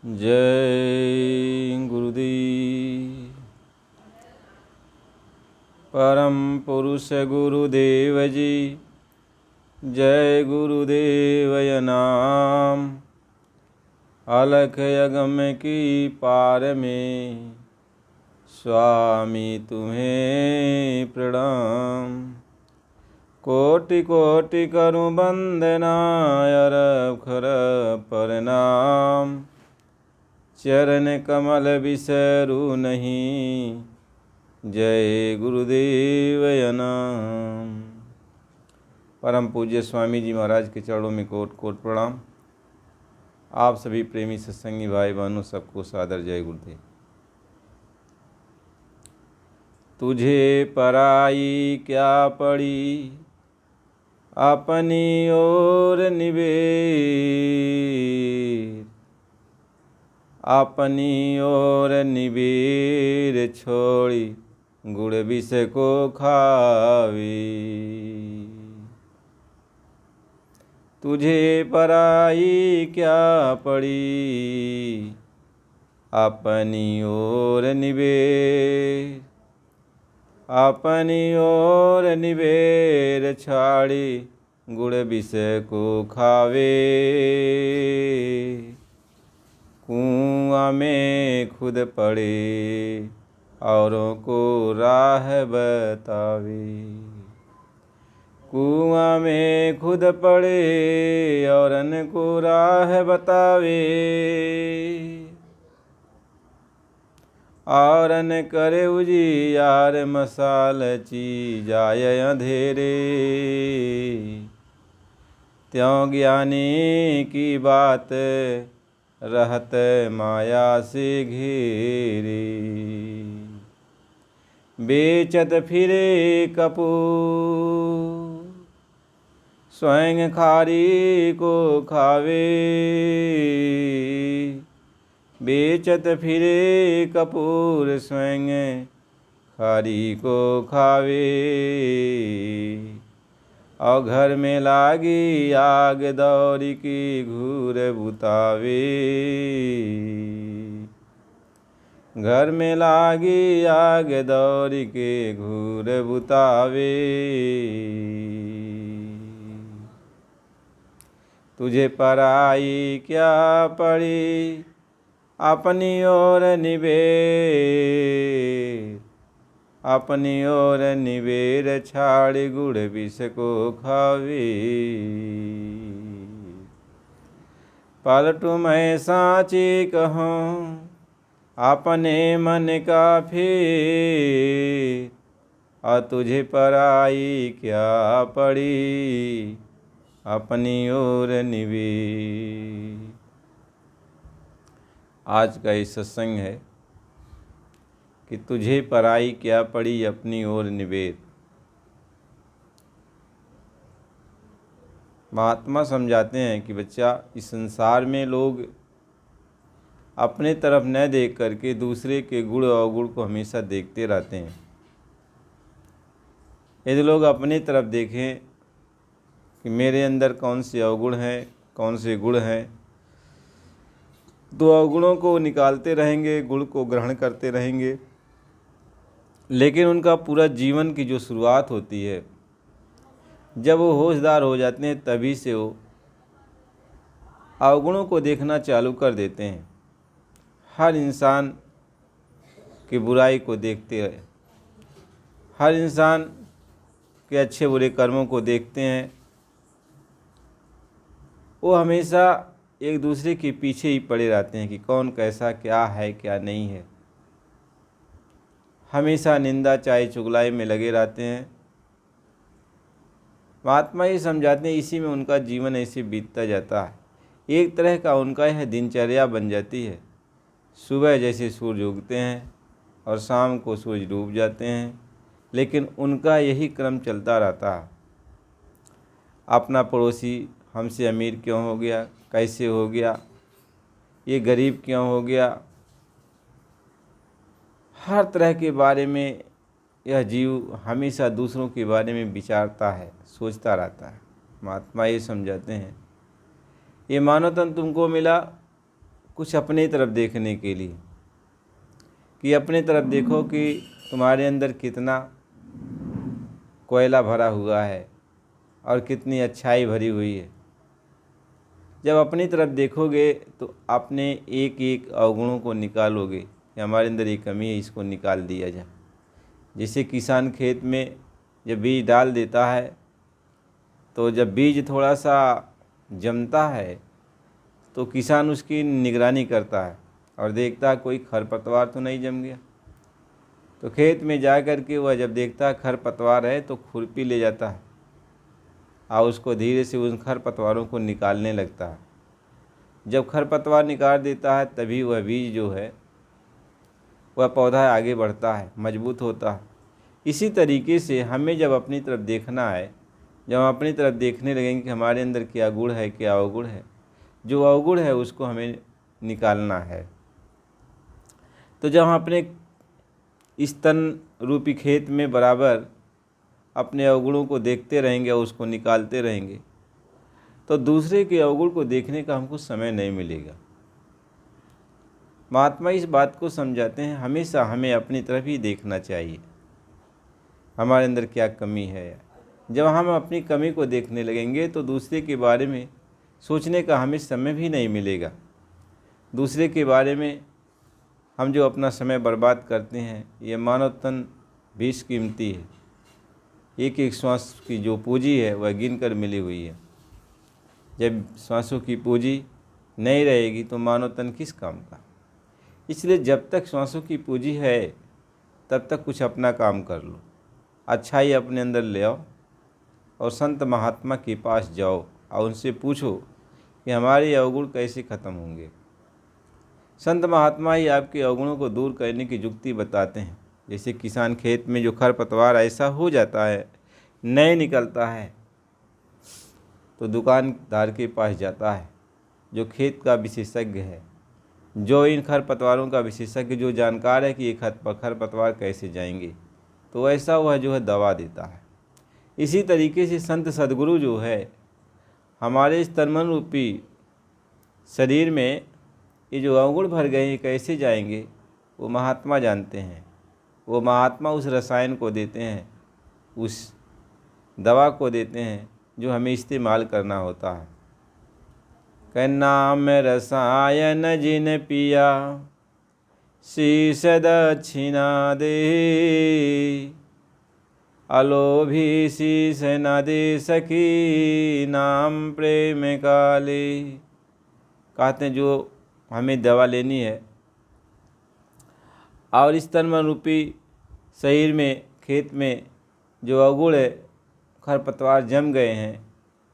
जय गुरुदेव। परम पुरुष गुरुदेव जी, जय गुरुदेवय नाम। अलख यगम की पार में स्वामी तुम्हें प्रणाम। कोटि कोटि करूं वंदना, अरखर प्रणाम। चरण कमल बिसरू नहीं, जय गुरुदेवय नाम। परम पूज्य स्वामी जी महाराज के चरणों में कोट कोट प्रणाम। आप सभी प्रेमी सत्संगी भाई बहनों सबको सादर जय गुरुदेव। तुझे पराई क्या पड़ी, अपनी ओर निबेर। अपनी ओर निबेर छोड़ी, गुड़ विष को खावे। तुझे पराई क्या पड़ी, अपनी ओर निबेर। अपनी ओर निबेर छाड़ी, गुड़ विष को खावे। कुआं में खुद पड़े, औरों को राह बतावे। कुआं में खुद पड़े, औरन को राह बतावे। औरन करे उजियार, मसाल ची जाय अंधेरे। त्यों ज्ञानी की बात, रहत माया से घेरे। बेचत फिरे कपूर, स्वयं खारी को खावे। बेचत फिरे कपूर, स्वयं खारी को खावे। और घर में लागी आग, दौरी की घूर बुतावे। घर में लागी आग, दौरी के घूर बुतावे। तुझे पराई क्या पड़ी, अपनी ओर निबेर। अपनी ओर निबेर छाड़, गुड़ विष को खावे। पलटू मैं साची कहूँ, अपने मन का फेर। और तुझे पराई क्या पड़ी, अपनी ओर निबेर। आज का ये सत्संग है कि तुझे पराई क्या पड़ी, अपनी ओर निबेर। महात्मा समझाते हैं कि बच्चा, इस संसार में लोग अपने तरफ न देख करके दूसरे के गुण अवगुण को हमेशा देखते रहते हैं। यदि लोग अपनी तरफ देखें कि मेरे अंदर कौन से अवगुण हैं, कौन से गुण हैं, तो अवगुणों को निकालते रहेंगे, गुण को ग्रहण करते रहेंगे। लेकिन उनका पूरा जीवन की जो शुरुआत होती है, जब वो होशदार हो जाते हैं, तभी से वो अवगुणों को देखना चालू कर देते हैं। हर इंसान की बुराई को देखते हैं, हर इंसान के अच्छे बुरे कर्मों को देखते हैं। वो हमेशा एक दूसरे के पीछे ही पड़े रहते हैं कि कौन कैसा क्या है क्या नहीं है। हमेशा निंदा चाहे चुगलाई में लगे रहते हैं। महात्मा ये समझाते हैं, इसी में उनका जीवन ऐसे बीतता जाता है। एक तरह का उनका यह दिनचर्या बन जाती है। सुबह जैसे सूरज उगते हैं और शाम को सूरज डूब जाते हैं, लेकिन उनका यही क्रम चलता रहता है। अपना पड़ोसी हमसे अमीर क्यों हो गया, कैसे हो गया, ये गरीब क्यों हो गया, हर तरह के बारे में यह जीव हमेशा दूसरों के बारे में विचारता है, सोचता रहता है। महात्मा ये समझाते हैं ये मानव तन तुमको मिला कुछ अपनी तरफ देखने के लिए, कि अपनी तरफ देखो कि तुम्हारे अंदर कितना कोयला भरा हुआ है और कितनी अच्छाई भरी हुई है। जब अपनी तरफ देखोगे तो अपने एक एक अवगुणों को निकालोगे कि हमारे अंदर ये कमी है, इसको निकाल दिया जाए। जैसे किसान खेत में जब बीज डाल देता है तो जब बीज थोड़ा सा जमता है तो किसान उसकी निगरानी करता है और देखता है कोई खरपतवार तो नहीं जम गया। तो खेत में जा कर के वह जब देखता है खरपतवार है तो खुरपी ले जाता है और उसको धीरे से उन खरपतवारों को निकालने लगता है। जब खरपतवार निकाल देता है तभी वह बीज जो है वह पौधा आगे बढ़ता है, मजबूत होता है। इसी तरीके से हमें जब अपनी तरफ देखना है, जब हम अपनी तरफ देखने लगेंगे कि हमारे अंदर क्या गुण है क्या अवगुण है, जो अवगुण है उसको हमें निकालना है। तो जब हम अपने इस तन रूपी खेत में बराबर अपने अवगुणों को देखते रहेंगे और उसको निकालते रहेंगे तो दूसरे के अवगुण को देखने का हमको समय नहीं मिलेगा। महात्मा इस बात को समझाते हैं हमेशा हमें अपनी तरफ ही देखना चाहिए, हमारे अंदर क्या कमी है। जब हम अपनी कमी को देखने लगेंगे तो दूसरे के बारे में सोचने का हमें समय भी नहीं मिलेगा। दूसरे के बारे में हम जो अपना समय बर्बाद करते हैं, ये मानव तन बेशकीमती है। एक एक श्वास की जो पूंजी है वह गिन कर मिली हुई है। जब श्वासों की पूंजी नहीं रहेगी तो मानव तन किस काम का। इसलिए जब तक श्वासों की पूंजी है तब तक कुछ अपना काम कर लो, अच्छाई अपने अंदर ले आओ और संत महात्मा के पास जाओ और उनसे पूछो कि हमारे अवगुण कैसे ख़त्म होंगे। संत महात्मा ही आपके अवगुणों को दूर करने की युक्ति बताते हैं। जैसे किसान खेत में जो खरपतवार ऐसा हो जाता है, नहीं निकलता है, तो दुकानदार के पास जाता है जो खेत का विशेषज्ञ है, जो इन खरपतवारों का विशेषज्ञ, जो जानकार है कि ये खरपतवार कैसे जाएंगे, तो ऐसा वह जो है दवा देता है। इसी तरीके से संत सद्गुरु जो है हमारे इस तन मन रूपी शरीर में ये जो अवगुण भर गए हैं कैसे जाएंगे, वो महात्मा जानते हैं। वो महात्मा उस रसायन को देते हैं, उस दवा को देते हैं जो हमें इस्तेमाल करना होता है। नाम रसायन जिन पिया शीश दक्षिणा दे, अलोभी शीश न दे सकी नाम प्रेम काले। कहते हैं जो हमें दवा लेनी है और इस तन मन रूपी शरीर में खेत में जो अवगुण है, खरपतवार जम गए हैं,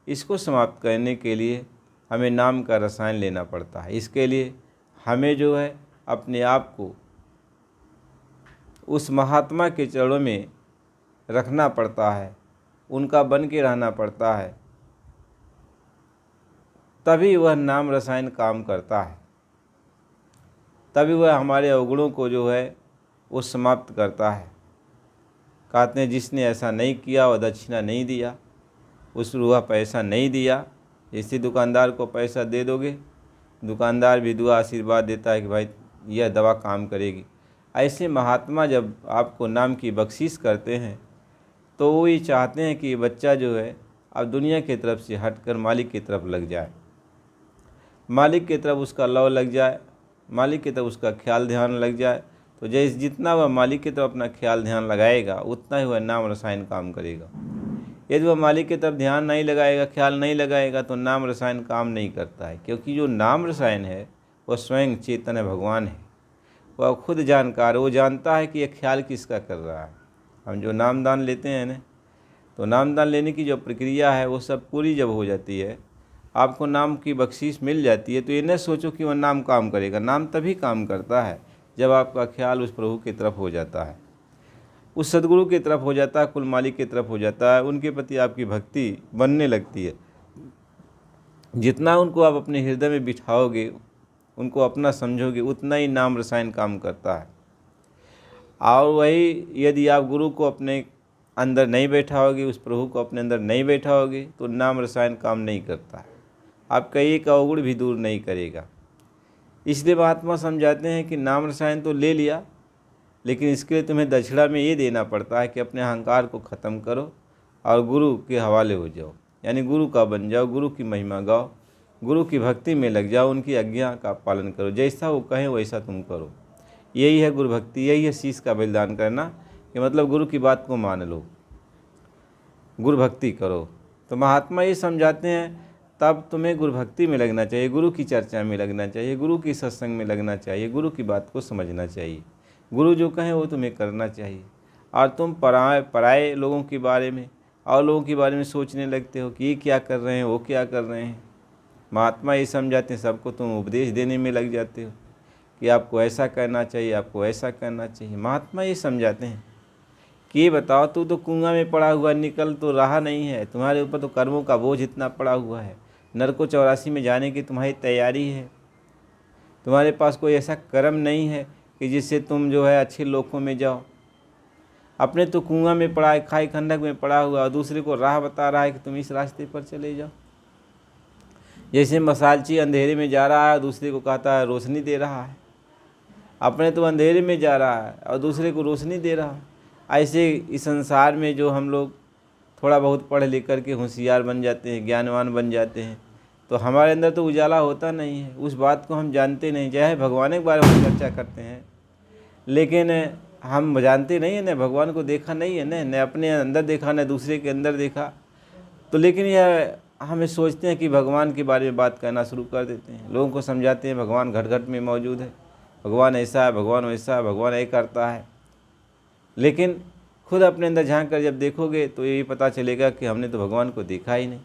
इसको समाप्त करने के लिए हमें नाम का रसायन लेना पड़ता है। इसके लिए हमें जो है अपने आप को उस महात्मा के चरणों में रखना पड़ता है, उनका बन के रहना पड़ता है, तभी वह नाम रसायन काम करता है, तभी वह हमारे अवगुणों को जो है वो समाप्त करता है। कहते हैं जिसने ऐसा नहीं किया वह दक्षिणा नहीं दिया, उस वह पैसा नहीं दिया। जैसे दुकानदार को पैसा दे दोगे, दुकानदार भी दुआ आशीर्वाद देता है कि भाई यह दवा काम करेगी। ऐसे महात्मा जब आपको नाम की बख्शीश करते हैं तो वो ये चाहते हैं कि बच्चा जो है अब दुनिया की तरफ से हटकर मालिक की तरफ लग जाए, मालिक की तरफ उसका लव लग जाए, मालिक की तरफ उसका ख्याल ध्यान लग जाए। तो जैसे जितना वह मालिक की तरफ अपना ख्याल ध्यान लगाएगा उतना ही वह नाम रसायन काम करेगा। यदि वह मालिक की तरफ ध्यान नहीं लगाएगा, ख्याल नहीं लगाएगा, तो नाम रसायन काम नहीं करता है। क्योंकि जो नाम रसायन है वह स्वयं चेतन है, भगवान है, वह खुद जानकार, वो जानता है कि यह ख्याल किसका कर रहा है। हम जो नामदान लेते हैं ना, तो नामदान लेने की जो प्रक्रिया है वो सब पूरी जब हो जाती है, आपको नाम की बख्शीश मिल जाती है, तो ये न सोचो कि वह नाम काम करेगा। नाम तभी काम करता है जब आपका ख्याल उस प्रभु की तरफ हो जाता है, उस सद्गुरु की तरफ हो जाता है, कुल मालिक की तरफ हो जाता है, उनके प्रति आपकी भक्ति बनने लगती है। जितना उनको आप अपने हृदय में बिठाओगे, उनको अपना समझोगे, उतना ही नाम रसायन काम करता है। और वही यदि आप गुरु को अपने अंदर नहीं बैठाओगे, उस प्रभु को अपने अंदर नहीं बैठाओगे, तो नाम रसायन काम नहीं करता है। आपका एक अवगुण भी दूर नहीं करेगा। इसलिए महात्मा समझाते हैं कि नाम रसायन तो ले लिया, लेकिन इसके लिए तुम्हें दक्षिणा में ये देना पड़ता है कि अपने अहंकार को ख़त्म करो और गुरु के हवाले हो जाओ, यानी गुरु का बन जाओ, गुरु की महिमा गाओ, गुरु की भक्ति में लग जाओ, उनकी आज्ञा का पालन करो, जैसा वो कहें वैसा तुम करो। यही है गुरु भक्ति, यही है शीश का बलिदान करना, कि मतलब गुरु की बात को मान लो, गुरु भक्ति करो। तो महात्मा ये समझाते हैं तब तुम्हें गुरु भक्ति में लगना चाहिए, गुरु की चर्चा में लगना चाहिए, गुरु की सत्संग में लगना चाहिए, गुरु की बात को समझना चाहिए, गुरु जो कहें वो तुम्हें करना चाहिए। और तुम पराए लोगों के बारे में और लोगों के बारे में सोचने लगते हो कि ये क्या कर रहे हैं, वो क्या कर रहे हैं। महात्मा ये समझाते हैं, सबको तुम उपदेश देने में लग जाते हो कि आपको ऐसा करना चाहिए, आपको ऐसा करना चाहिए। महात्मा ये समझाते हैं कि ये बताओ, तू तो कुआं में पड़ा हुआ, निकल तो रहा नहीं है, तुम्हारे ऊपर तो कर्मों का बोझ इतना पड़ा हुआ है, नरको 84 में जाने की तुम्हारी तैयारी है, तुम्हारे पास कोई ऐसा कर्म नहीं है कि जिससे तुम जो है अच्छे लोकों में जाओ। अपने तो कुआं में पड़ा है, खाई खंडक में पड़ा हुआ, और दूसरे को राह बता रहा है कि तुम इस रास्ते पर चले जाओ। जैसे मसालची अंधेरे में जा रहा है, दूसरे को कहता है रोशनी दे रहा है, अपने तो अंधेरे में जा रहा है और दूसरे को रोशनी दे रहा है। ऐसे इस संसार में जो हम लोग थोड़ा बहुत पढ़ लिख करके होशियार बन जाते हैं, ज्ञानवान बन जाते हैं, तो हमारे अंदर तो उजाला होता नहीं है, उस बात को हम जानते नहीं। चाहे भगवान के बारे में चर्चा करते हैं, लेकिन हम जानते नहीं है, न भगवान को देखा नहीं है, न अपने अंदर देखा, न दूसरे के अंदर देखा। तो लेकिन यह हमें सोचते हैं कि भगवान के बारे में बात करना शुरू कर देते हैं, लोगों को समझाते हैं भगवान घट घट में मौजूद है, भगवान ऐसा है, भगवान वैसा है, भगवान ये करता है। लेकिन खुद अपने अंदर झांक कर जब देखोगे तो यही पता चलेगा कि हमने तो भगवान को देखा ही नहीं,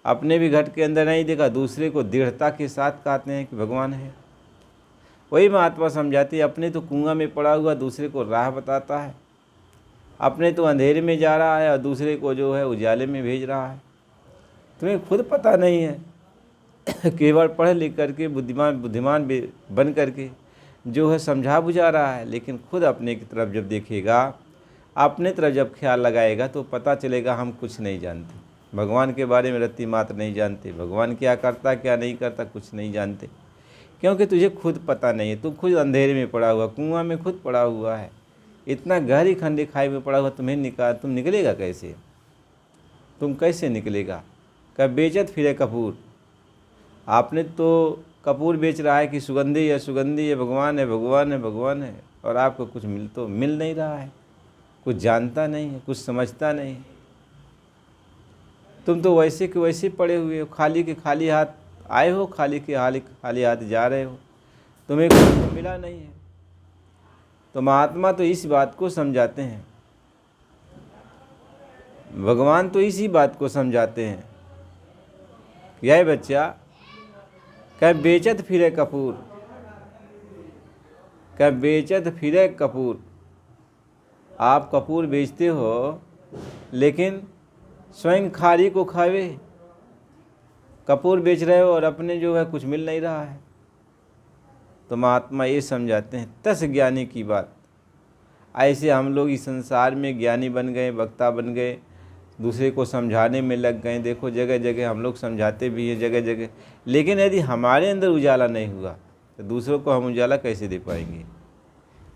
अपने भी घट के अंदर नहीं देखा, दूसरे को दृढ़ता के साथ कहते हैं कि भगवान है। वही महात्मा समझाती है, अपने तो कुआं में पड़ा हुआ दूसरे को राह बताता है, अपने तो अंधेरे में जा रहा है और दूसरे को जो है उजाले में भेज रहा है। तुम्हें खुद पता नहीं है केवल पढ़ लिख करके बुद्धिमान बन करके जो है समझा बुझा रहा है, लेकिन खुद अपने की तरफ जब देखेगा, अपने तरफ जब ख्याल लगाएगा तो पता चलेगा हम कुछ नहीं जानते, भगवान के बारे में रत्ती मात्र नहीं जानते, भगवान क्या करता क्या नहीं करता कुछ नहीं जानते, क्योंकि तुझे खुद पता नहीं है। तू खुद अंधेरे में पड़ा हुआ, कुआं में खुद पड़ा हुआ है, इतना गहरी खंडे खाई में पड़ा हुआ, तुम निकलेगा कैसे? तुम कैसे निकलेगा? कब बेचत फिरे कपूर, आपने तो कपूर बेच रहा है कि सुगंधी है, सुगंधी है, भगवान है, भगवान है, भगवान है, और आपको कुछ मिल नहीं रहा है, कुछ जानता नहीं है, कुछ समझता नहीं। तुम तो वैसे के वैसे पड़े हुए हो, खाली के खाली हाथ आए हो, खाली के खाली हाथ जा रहे हो, तुम्हें कुछ मिला नहीं है। तो महात्मा तो इस बात को समझाते हैं, भगवान तो इसी बात को समझाते हैं, यह बच्चा कह बेचत फिरे कपूर, कह बेचत फिरे कपूर। आप कपूर बेचते हो, लेकिन स्वयं खारी को खावे, कपूर बेच रहे हो और अपने जो है कुछ मिल नहीं रहा है। तो महात्मा ये समझाते हैं, तस ज्ञानी की बात। ऐसे हम लोग इस संसार में ज्ञानी बन गए, वक्ता बन गए, दूसरे को समझाने में लग गए। देखो जगह जगह हम लोग समझाते भी हैं, जगह जगह, लेकिन यदि हमारे अंदर उजाला नहीं हुआ तो दूसरों को हम उजाला कैसे दे पाएंगे?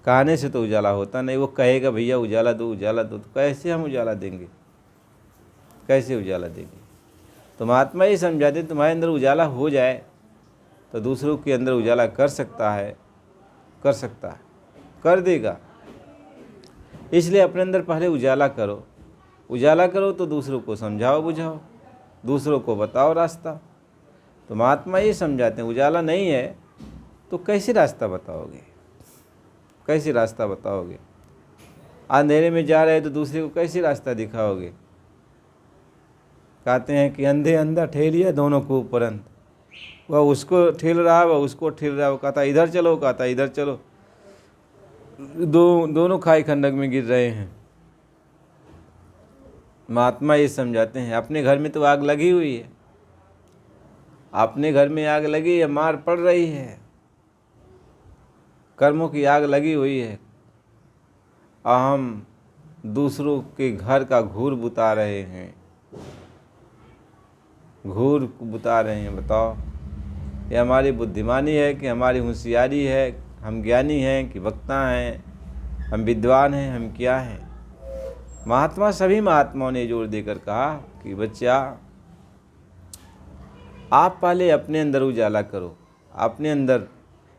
कहने से तो उजाला होता नहीं, वो कहेगा भैया उजाला दो, उजाला दो, तो कैसे हम उजाला देंगे? कैसे उजाला देंगे? तो महात्मा ये समझाते, तुम्हारे अंदर उजाला हो जाए तो दूसरों के अंदर उजाला कर सकता है, कर सकता है, कर देगा। इसलिए अपने अंदर पहले उजाला करो, उजाला करो तो दूसरों को समझाओ बुझाओ, दूसरों को बताओ रास्ता। तो महात्मा ये समझाते हैं, उजाला नहीं है तो कैसे रास्ता बताओगे? कैसे रास्ता बताओगे? अंधेरे में जा रहे तो दूसरे को कैसे रास्ता दिखाओगे? कहते हैं कि अंधे अंधा ठेलिया दोनों को उपरंत, वह उसको ठेल रहा है, वह उसको ठेल रहा है, वो कहता इधर चलो, कहता इधर चलो, दोनों खाई खंडक में गिर रहे हैं। महात्मा ये समझाते हैं, अपने घर में तो आग लगी हुई है, अपने घर में आग लगी है, मार पड़ रही है, कर्मों की आग लगी हुई है, हम दूसरों के घर का घूर बुता रहे हैं। घूर बुता रहे हैं। बताओ, ये हमारी बुद्धिमानी है कि हमारी होशियारी है, हम ज्ञानी हैं कि वक्ता हैं, हम विद्वान हैं, हम क्या हैं? महात्मा, सभी महात्माओं ने जोर देकर कहा कि बच्चा, आप पहले अपने अंदर उजाला करो। अपने अंदर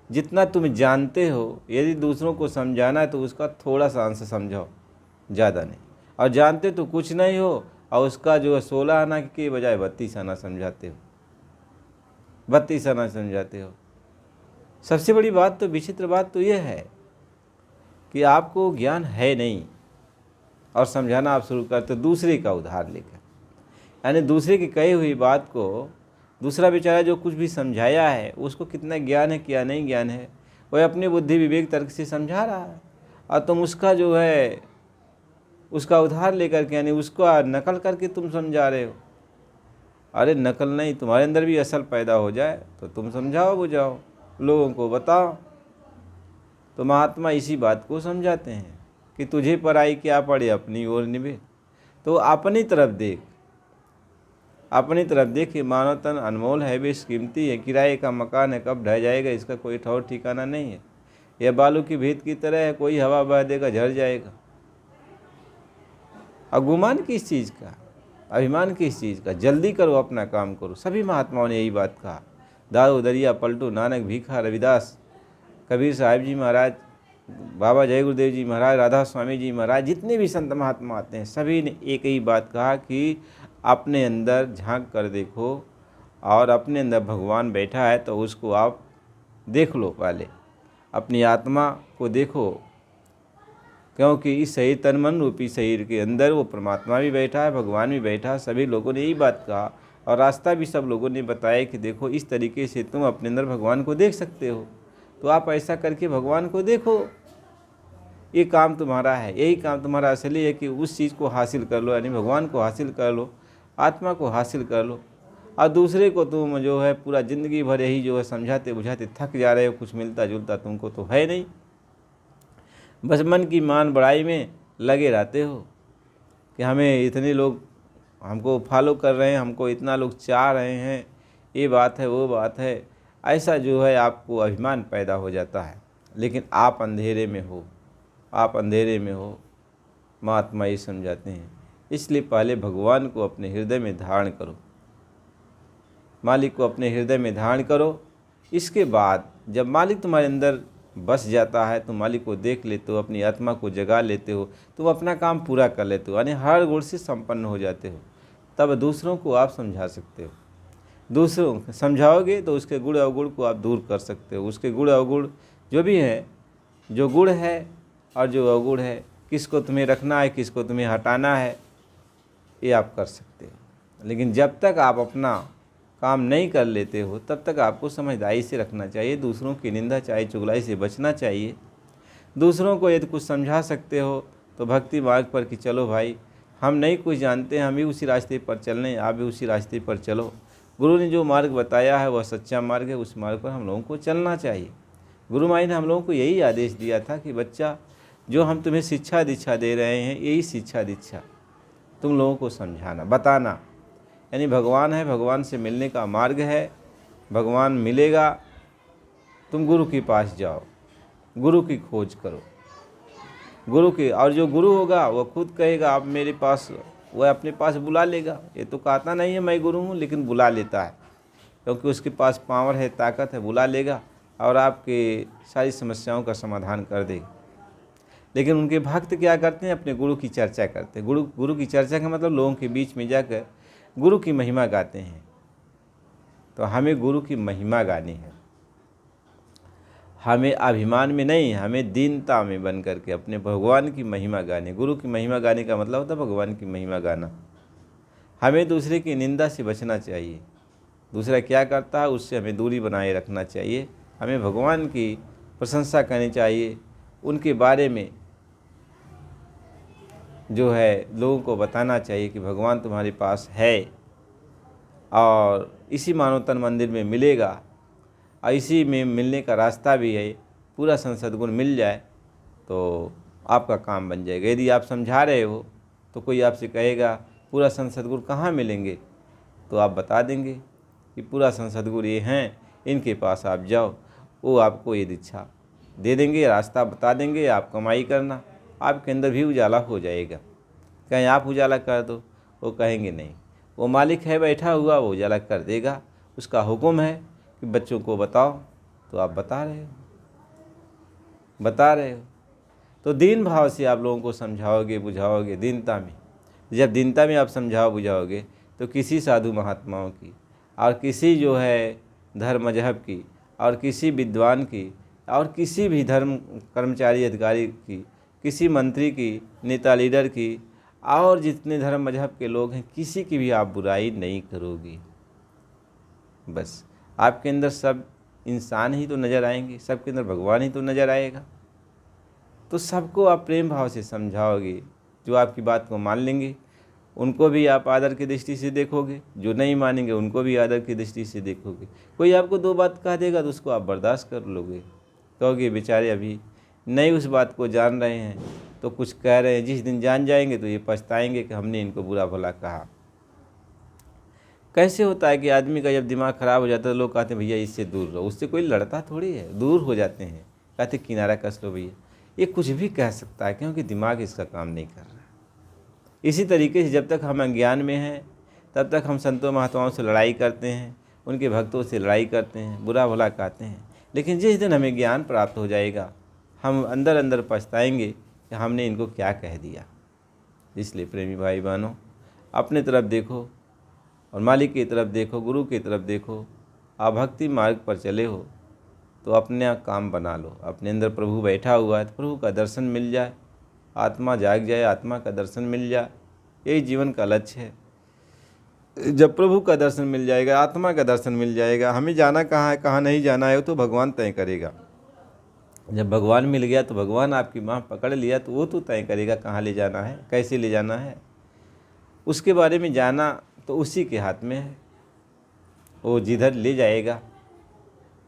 जितना तुम जानते हो, यदि दूसरों को समझाना है तो उसका थोड़ा सा अंश समझाओ, ज़्यादा नहीं। और जानते तो कुछ नहीं हो और उसका जो है 16 आना के बजाय 32 आना समझाते हो, 32 आना समझाते हो। सबसे बड़ी बात तो, विचित्र बात तो यह है कि आपको ज्ञान है नहीं और समझाना आप शुरू करते दूसरे का उधार लेकर। यानी दूसरे की कही हुई बात को दूसरा बेचारा जो कुछ भी समझाया है, उसको कितना ज्ञान है क्या नहीं ज्ञान है, वह अपनी बुद्धि विवेक तर्क से समझा रहा है और तुम उसका जो है उसका उधार लेकर के, यानी उसको नकल करके तुम समझा रहे हो। अरे नकल नहीं, तुम्हारे अंदर भी असल पैदा हो जाए तो तुम समझाओ, बुझाओ, लोगों को बताओ। तो महात्मा इसी बात को समझाते हैं कि तुझे पराई क्या पड़े, अपनी ओर निभे। तो अपनी तरफ देख, अपनी तरफ देख कि मानव तन अनमोल है, बेशकीमती है, किराए का मकान है, कब ढह जाएगा इसका कोई ठौर ठिकाना नहीं है। यह बालू की भीत की तरह है, कोई हवा बह देगा झड़ जाएगा। और गुमान किस चीज़ का, अभिमान किस चीज़ का? जल्दी करो, अपना काम करो। सभी महात्माओं ने यही बात कहा। दाऊ दरिया पलटू, नानक भीखा, रविदास, कबीर साहिब जी महाराज, बाबा जय गुरुदेव जी महाराज, राधा स्वामी जी महाराज, जितने भी संत महात्मा आते हैं, सभी ने एक ही बात कहा कि अपने अंदर झांक कर देखो और अपने अंदर भगवान बैठा है तो उसको आप देख लो। पहले अपनी आत्मा को देखो, क्योंकि इस शरीर तन मन रूपी शरीर के अंदर वो परमात्मा भी बैठा है, भगवान भी बैठा है। सभी लोगों ने यही बात कहा और रास्ता भी सब लोगों ने बताया कि देखो इस तरीके से तुम अपने अंदर भगवान को देख सकते हो। तो आप ऐसा करके भगवान को देखो, ये काम तुम्हारा है, यही काम तुम्हारा असली है कि उस चीज़ को हासिल कर लो, यानी भगवान को हासिल कर लो, आत्मा को हासिल कर लो। और दूसरे को तुम जो है पूरा ज़िंदगी भर यही जो है समझाते बुझाते थक जा रहे हो, कुछ मिलता जुलता तुमको तो है नहीं, बस मन की मान बढ़ाई में लगे रहते हो कि हमें इतने लोग हमको फॉलो कर रहे हैं, हमको इतना लोग चाह रहे हैं, ये बात है वो बात है। ऐसा जो है आपको अभिमान पैदा हो जाता है, लेकिन आप अंधेरे में हो, आप अंधेरे में हो। महात्मा ये समझाते हैं, इसलिए पहले भगवान को अपने हृदय में धारण करो, मालिक को अपने हृदय में धारण करो। इसके बाद जब मालिक तुम्हारे अंदर बस जाता है, तुम मालिक को देख लेते हो, अपनी आत्मा को जगा लेते हो, तुम अपना काम पूरा कर लेते हो, यानी हर गुण से संपन्न हो जाते हो। तब दूसरों को आप समझा सकते हो। दूसरों समझाओगे तो उसके गुण अवगुण को आप दूर कर सकते हो। उसके गुण अवगुण जो भी हैं, जो गुण है और जो अवगुण है, किसको तुम्हें रखना है, किसको तुम्हें हटाना है, ये आप कर सकते हो। लेकिन जब तक आप अपना काम नहीं कर लेते हो तब तक आपको समझदारी से रखना चाहिए। दूसरों की निंदा चाहे चुगलाई से बचना चाहिए। दूसरों को यदि कुछ समझा सकते हो तो भक्ति मार्ग पर कि चलो भाई, हम नहीं कुछ जानते हैं, हम भी उसी रास्ते पर चल रहे हैं, आप भी उसी रास्ते पर चलो। गुरु ने जो मार्ग बताया है वह सच्चा मार्ग है, उस मार्ग पर हम लोगों को चलना चाहिए। गुरु माई ने हम लोगों को यही आदेश दिया था कि बच्चा, जो हम तुम्हें शिक्षा दीक्षा दे रहे हैं, यही शिक्षा दीक्षा तुम लोगों को समझाना, बताना। यानी भगवान है, भगवान से मिलने का मार्ग है, भगवान मिलेगा, तुम गुरु के पास जाओ, गुरु की खोज करो, गुरु की। और जो गुरु होगा वह खुद कहेगा आप मेरे पास, वह अपने पास बुला लेगा। ये तो कहता नहीं है मैं गुरु हूँ, लेकिन बुला लेता है, क्योंकि उसके पास पावर है, ताकत है, बुला लेगा और आपके सारी समस्याओं का समाधान कर देगा। लेकिन उनके भक्त क्या करते हैं, अपने गुरु की चर्चा करते हैं। गुरु की चर्चा का मतलब लोगों के बीच में जाकर गुरु की महिमा गाते हैं। तो हमें गुरु की महिमा गानी है, हमें अभिमान में नहीं, हमें दीनता में बन करके अपने भगवान की महिमा गाने। गुरु की महिमा गाने का मतलब होता है भगवान की महिमा गाना। हमें दूसरे की निंदा से बचना चाहिए, दूसरा क्या करता है उससे हमें दूरी बनाए रखना चाहिए। हमें भगवान की प्रशंसा करनी चाहिए, उनके बारे में जो है लोगों को बताना चाहिए कि भगवान तुम्हारे पास है और इसी मानव तन मंदिर में मिलेगा और इसी में मिलने का रास्ता भी है। पूरा सद्गुण मिल जाए तो आपका काम बन जाएगा। यदि आप समझा रहे हो तो कोई आपसे कहेगा पूरा सद्गुण कहाँ मिलेंगे, तो आप बता देंगे कि पूरा सदगुरु ये हैं, इनके पास आप जाओ, वो आपको ये दीक्षा दे देंगे, रास्ता बता देंगे, आप कमाई करना, आपके अंदर भी उजाला हो जाएगा। कहीं आप उजाला कर दो, वो कहेंगे नहीं, वो मालिक है बैठा हुआ, वो उजाला कर देगा, उसका हुक्म है कि बच्चों को बताओ, तो आप बता रहे हो। तो दीन भाव से आप लोगों को समझाओगे, बुझाओगे दीनता में। जब दीनता में आप समझाओ बुझाओगे तो किसी साधु महात्माओं की और किसी जो है धर्म मजहब की और किसी विद्वान की और किसी भी धर्म कर्मचारी अधिकारी की, किसी मंत्री की, नेता लीडर की और जितने धर्म मजहब के लोग हैं, किसी की भी आप बुराई नहीं करोगे। बस आपके अंदर सब इंसान ही तो नज़र आएंगे, सबके अंदर भगवान ही तो नज़र आएगा। तो सबको आप प्रेम भाव से समझाओगे, जो आपकी बात को मान लेंगे उनको भी आप आदर की दृष्टि से देखोगे, जो नहीं मानेंगे उनको भी आदर की दृष्टि से देखोगे। कोई आपको दो बात कह देगा तो उसको आप बर्दाश्त कर लोगे, कहोगे बेचारे अभी नहीं उस बात को जान रहे हैं तो कुछ कह रहे हैं, जिस दिन जान जाएंगे तो ये पछताएंगे कि हमने इनको बुरा भला कहा। कैसे होता है कि आदमी का जब दिमाग ख़राब हो जाता है, लोग कहते हैं भैया इससे दूर रहो, उससे कोई लड़ता थोड़ी है, दूर हो जाते हैं, कहते किनारा कस लो भैया। ये कुछ भी कह सकता है क्योंकि दिमाग इसका काम नहीं कर रहा। इसी तरीके से जब तक हम अज्ञान में हैं तब तक हम संतों महात्माओं से लड़ाई करते हैं, उनके भक्तों से लड़ाई करते हैं, बुरा भला कहते हैं। लेकिन जिस दिन हमें ज्ञान प्राप्त हो जाएगा, हम अंदर अंदर पछताएंगे कि हमने इनको क्या कह दिया। इसलिए प्रेमी भाई बहनों, अपने तरफ देखो और मालिक की तरफ देखो, गुरु की तरफ देखो। आप भक्ति मार्ग पर चले हो तो अपना काम बना लो। अपने अंदर प्रभु बैठा हुआ है तो प्रभु का दर्शन मिल जाए, आत्मा जाग जाए, आत्मा का दर्शन मिल जाए, यही जीवन का लक्ष्य है। जब प्रभु का दर्शन मिल जाएगा, आत्मा का दर्शन मिल जाएगा, हमें जाना कहाँ है कहाँ नहीं जाना है तो भगवान तय करेगा। जब भगवान मिल गया तो भगवान आपकी बाँह पकड़ लिया तो वो तो तय करेगा कहाँ ले जाना है, कैसे ले जाना है। उसके बारे में जाना तो उसी के हाथ में है, वो जिधर ले जाएगा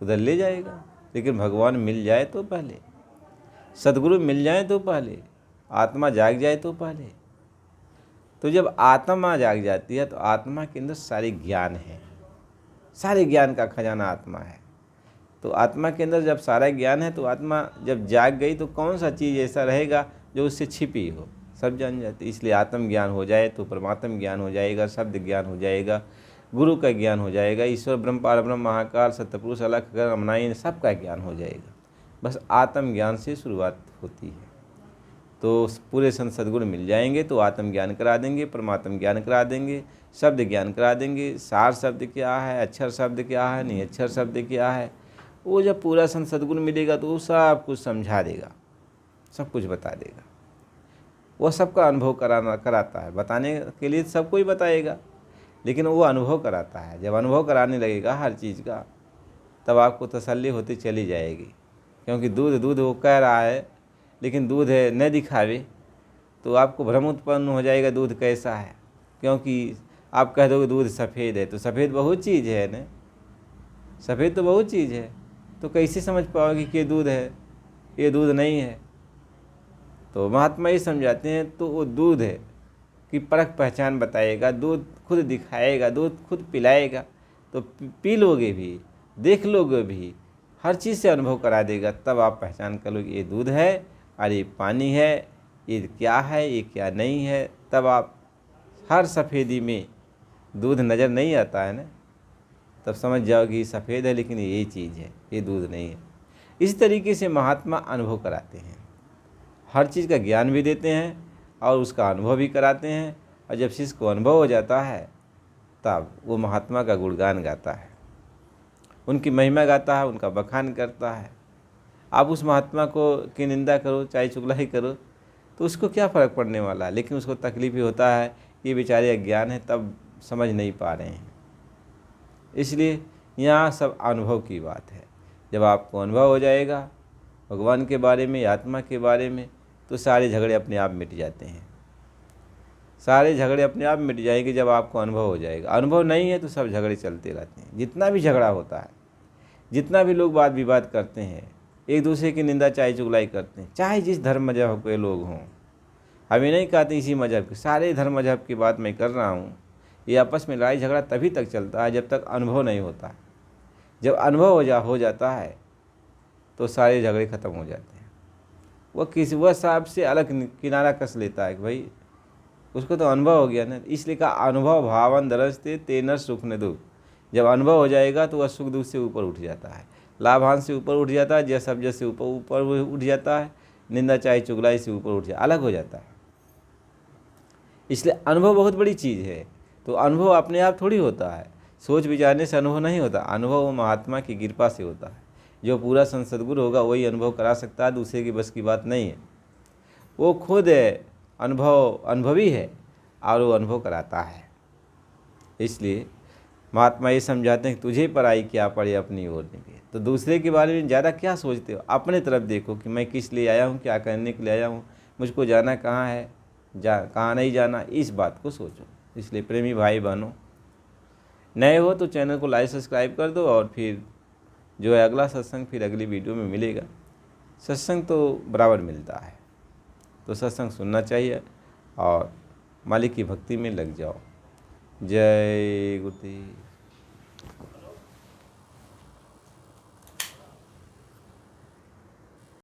उधर ले जाएगा। लेकिन भगवान मिल जाए तो पहले, सद्गुरु मिल जाए तो पहले, आत्मा जाग जाए तो पहले। तो जब आत्मा जाग जाती है तो आत्मा के अंदर सारे ज्ञान है, सारे ज्ञान का खजाना आत्मा है। तो आत्मा के अंदर जब सारा ज्ञान है तो आत्मा जब जाग गई तो कौन सा चीज़ ऐसा रहेगा जो उससे छिपी हो, सब जान जाते। इसलिए आत्म ज्ञान हो जाए तो परमात्म ज्ञान हो जाएगा, शब्द ज्ञान हो जाएगा, गुरु का ज्ञान हो जाएगा, ईश्वर ब्रह्म पारब्रह्म महाकाल सत्यपुरुष अलख अगर अमनाई सबका ज्ञान हो जाएगा। बस आत्म ज्ञान से शुरुआत होती है। तो पूरे संत सद्गुरु मिल जाएंगे तो आत्म ज्ञान करा देंगे, परमात्म ज्ञान करा देंगे, शब्द ज्ञान करा देंगे, सार शब्द क्या है, अक्षर शब्द क्या है, निअक्षर शब्द क्या है। वो जब पूरा संत सद्गुरु मिलेगा तो वो सब कुछ समझा देगा, सब कुछ बता देगा। वो सबका अनुभव कराता है, बताने के लिए सबको ही बताएगा, लेकिन वो अनुभव कराता है। जब अनुभव कराने लगेगा हर चीज़ का तब आपको तसल्ली होती चली जाएगी। क्योंकि दूध दूध वो कह रहा है लेकिन दूध है न दिखावे तो आपको भ्रम उत्पन्न हो जाएगा दूध कैसा है। क्योंकि आप कह दोगे दूध सफ़ेद है तो सफ़ेद बहुत चीज़ है न, सफ़ेद तो बहुत चीज़ है, तो कैसे समझ पाओगे कि ये दूध है ये दूध नहीं है। तो महात्मा ये समझाते हैं तो वो दूध है कि परख पहचान बताएगा, दूध खुद दिखाएगा, दूध खुद पिलाएगा, तो पी लोगे भी, देख लोगे भी, हर चीज़ से अनुभव करा देगा। तब आप पहचान कर लोगे ये दूध है और ये पानी है, ये क्या है ये क्या नहीं है। तब आप हर सफ़ेदी में दूध नज़र नहीं आता है ना, तब समझ जाओगे ये सफ़ेद है लेकिन ये चीज़ है, ये दूध नहीं है। इस तरीके से महात्मा अनुभव कराते हैं, हर चीज़ का ज्ञान भी देते हैं और उसका अनुभव भी कराते हैं। और जब शिष्य को अनुभव हो जाता है तब वो महात्मा का गुणगान गाता है, उनकी महिमा गाता है, उनका बखान करता है। आप उस महात्मा को की निंदा करो चाहे चुगलाई करो तो उसको क्या फ़र्क पड़ने वाला है, लेकिन उसको तकलीफ ही होता है कि बेचारे अज्ञान है तब समझ नहीं पा रहे हैं। इसलिए यहाँ सब अनुभव की बात है। जब आपको अनुभव हो जाएगा भगवान के बारे में, आत्मा के बारे में, तो सारे झगड़े अपने आप मिट जाते हैं, सारे झगड़े अपने आप मिट जाएंगे जब आपको अनुभव हो जाएगा। अनुभव नहीं है तो सब झगड़े चलते रहते हैं। जितना भी झगड़ा होता है, जितना भी लोग वाद विवाद करते हैं, एक दूसरे की निंदा चाहे चुगलाई करते हैं, चाहे जिस धर्म मजहब के लोग हों, हमें नहीं कहते इसी मजहब के, सारे धर्म मजहब की बात मैं कर रहा हूँ। ये आपस में लड़ाई झगड़ा तभी तक चलता है जब तक अनुभव नहीं होता है। जब अनुभव हो जाता है तो सारे झगड़े ख़त्म हो जाते हैं। वह साहब से अलग किनारा कस लेता है कि भाई उसको तो अनुभव हो गया ना, इसलिए कहा अनुभव भावन दरजते तेनर सुख न दुख। जब अनुभव हो जाएगा तो वह सुख दुख से ऊपर उठ जाता है, लाभांश से ऊपर उठ जाता है, जय सब जय से ऊपर उठ जाता है, निंदा चाहे चुगलाई से ऊपर उठ जाता, अलग हो जाता है। इसलिए अनुभव बहुत बड़ी चीज़ है। तो अनुभव अपने आप थोड़ी होता है, सोच विचारने से अनुभव नहीं होता। अनुभव महात्मा की कृपा से होता है। जो पूरा संत सद्गुरु होगा वही अनुभव करा सकता है, दूसरे की बस की बात नहीं है। वो खुद अनुभवी है और वो अनुभव कराता है। इसलिए महात्मा ये समझाते हैं कि तुझे पराई क्या पड़े अपनी ओर निभे। तो दूसरे के बारे में ज़्यादा क्या सोचते हो, अपने तरफ देखो कि मैं किस लिए आया हूँ, क्या करने के लिए आया हूँ, मुझको जाना कहाँ है, कहाँ नहीं जाना, इस बात को सोचो। इसलिए प्रेमी भाई बहनों, नए हो तो चैनल को लाइक सब्सक्राइब कर दो, और फिर जो है अगला सत्संग फिर अगली वीडियो में मिलेगा। सत्संग तो बराबर मिलता है, तो सत्संग सुनना चाहिए और मालिक की भक्ति में लग जाओ। जय गुरुदेव।